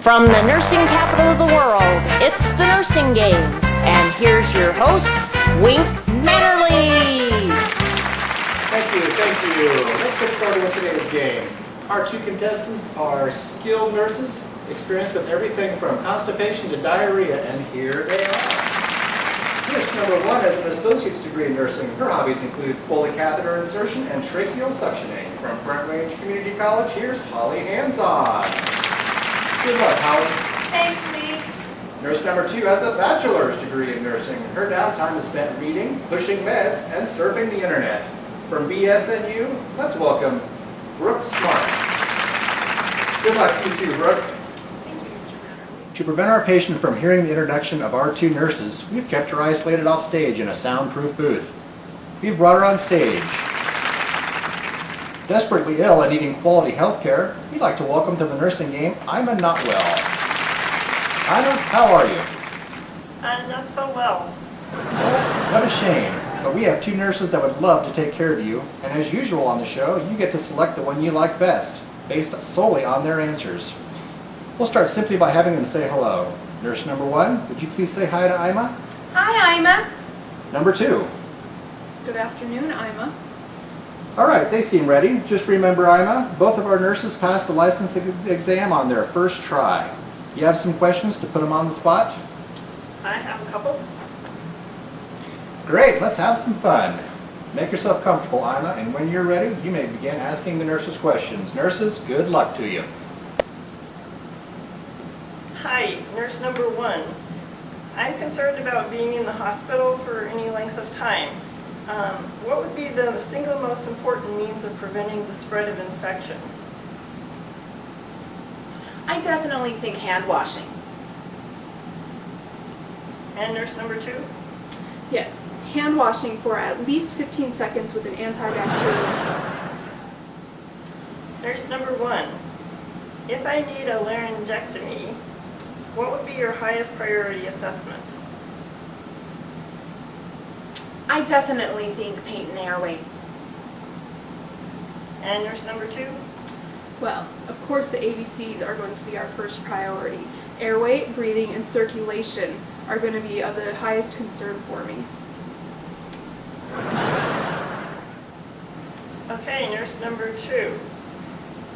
From the nursing capital of the world, it's the Nursing Game. And here's your host, Wink Mannerly. Thank you. Let's get started with today's game. Our two contestants are skilled nurses, experienced with everything from constipation to diarrhea, and here they are. Nurse number one has an associate's degree in nursing. Her hobbies include Foley catheter insertion and tracheal suctioning. From Front Range Community College, here's Holly Hands-On. Good luck, Holly. Thanks, Lee. Nurse number two has a bachelor's degree in nursing. Her downtime is spent reading, pushing meds, and surfing the internet. From BSNU, let's welcome Brooke Smart. Good luck to you too, Brooke. Thank you, Mr. Mannerly. To prevent our patient from hearing the introduction of our two nurses, we've kept her isolated off stage in a soundproof booth. We've brought her on stage. Desperately ill and needing quality health care, we'd like to welcome to the Nursing Game, Ima Notwell. Ima, how are you? Not so well. Well, what a shame. But we have two nurses that would love to take care of you, and as usual on the show, you get to select the one you like best, based solely on their answers. We'll start simply by having them say hello. Nurse number one, would you please say hi to Ima? Hi, Ima. Number two. Good afternoon, Ima. All right, they seem ready. Just remember, Ima, both of our nurses passed the license exam on their first try. You have some questions to put them on the spot? I have a couple. Great, let's have some fun. Make yourself comfortable, Ima, and when you're ready, you may begin asking the nurses questions. Nurses, good luck to you. Hi, nurse number one. I'm concerned about being in the hospital for any length of time. What would be the single most important means of preventing the spread of infection? I definitely think hand washing. And nurse number two? Yes, hand washing for at least 15 seconds with an antibacterial soap. Nurse number one, if I need a laryngectomy, what would be your highest priority assessment? I definitely think paint and airway. And nurse number two? Well, of course the ABCs are going to be our first priority. Airway, breathing, and circulation are going to be of the highest concern for me. Okay, nurse number two.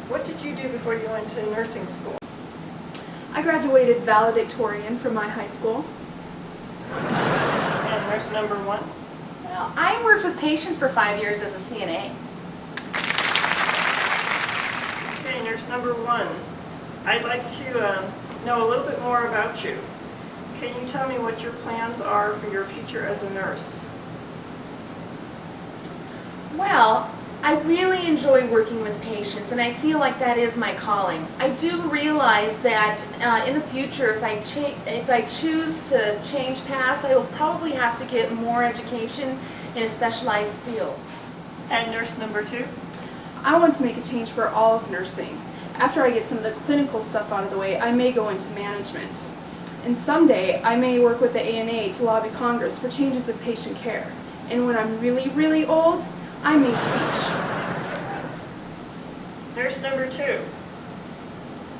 What did you do before you went to nursing school? I graduated valedictorian from my high school. And nurse number one? Well, I worked with patients for 5 years as a CNA. Okay, nurse number one. I'd like to know a little bit more about you. Can you tell me what your plans are for your future as a nurse? Well, I really enjoy working with patients, and I feel like that is my calling. I do realize that in the future, if I choose to change paths, I will probably have to get more education in a specialized field. And nurse number two? I want to make a change for all of nursing. After I get some of the clinical stuff out of the way, I may go into management. And someday, I may work with the ANA to lobby Congress for changes in patient care. And when I'm really, really old, I may teach. Nurse number two,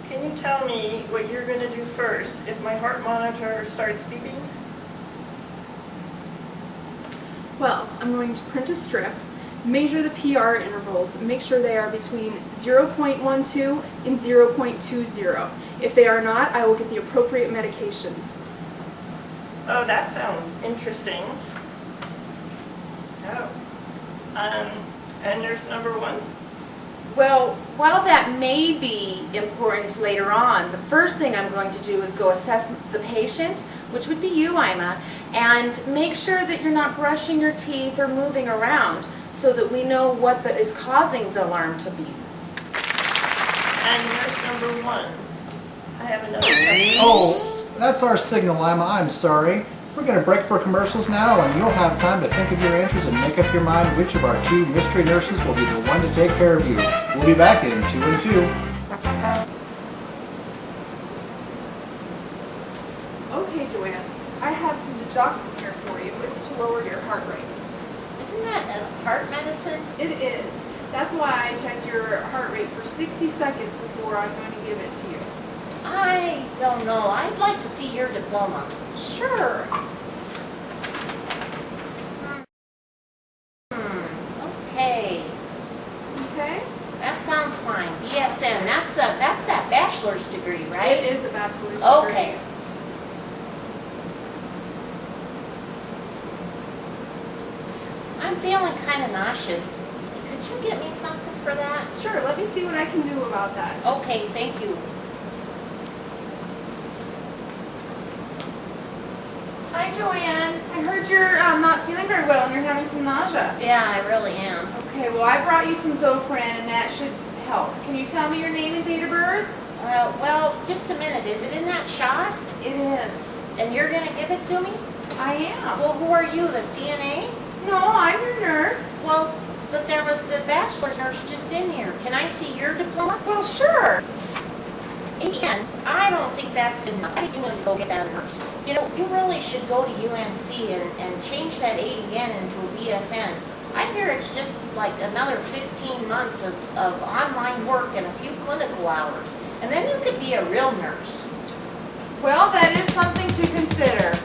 can you tell me what you're going to do first if my heart monitor starts beeping? Well, I'm going to print a strip, measure the PR intervals, and make sure they are between 0.12 and 0.20. If they are not, I will get the appropriate medications. Oh, that sounds interesting. Oh. And nurse number one? Well, while that may be important later on, the first thing I'm going to do is go assess the patient, which would be you, Ima, and make sure that you're not brushing your teeth or moving around so that we know what is causing the alarm to beep. And nurse number one, I have another question. Oh, that's our signal, Ima. I'm sorry. We're going to break for commercials now, and you'll have time to think of your answers and make up your mind which of our two mystery nurses will be the one to take care of you. We'll be back in 2 and 2. Okay, Joanne, I have some digoxin here for you. It's to lower your heart rate. Isn't that a heart medicine? It is. That's why I checked your heart rate for 60 seconds before I'm going to give it to you. I don't know. I'd like to see your diploma. Sure. Okay. Okay? That sounds fine. BSN, that's that bachelor's degree, right? It is a bachelor's degree. Okay. I'm feeling kind of nauseous. Could you get me something for that? Sure, let me see what I can do about that. Okay, thank you. Hi, Joanne. I heard you're not feeling very well and you're having some nausea. Yeah, I really am. Okay, well, I brought you some Zofran and that should help. Can you tell me your name and date of birth? Well, just a minute. Is it in that shot? It is. And you're going to give it to me? I am. Well, who are you, the CNA? No, I'm your nurse. Well, but there was the bachelor's nurse just in here. Can I see your diploma? Well, sure. Again, I don't think that's enough. I think you need to go get that nurse. You know, you really should go to UNC and change that ADN into a BSN. I hear it's just like another 15 months of online work and a few clinical hours. And then you could be a real nurse. Well, that is something to consider.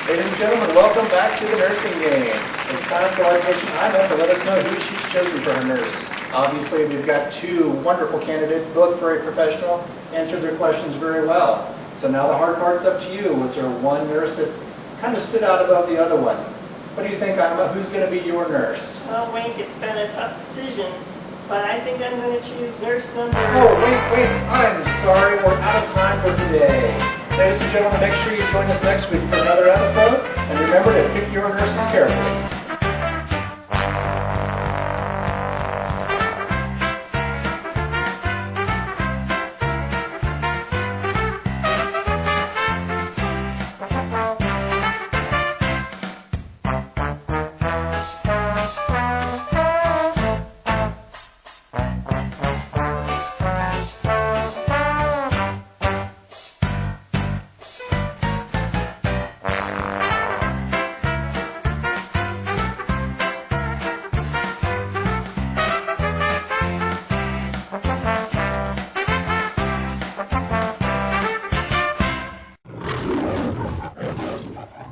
Ladies and gentlemen, welcome back to the nursing game. It's time for our patient Ima to let us know who she's chosen for her nurse. Obviously, we've got two wonderful candidates, both very professional, answered their questions very well. So now the hard part's up to you. Was there one nurse that kind of stood out above the other one? What do you think, Ima? Who's going to be your nurse? Well, Wink, it's been a tough decision, but I think I'm going to choose nurse number... Oh, wait, I'm sorry, we're out of time for today. Ladies and gentlemen, make sure you join us next week for another episode, and remember to pick your nurses carefully.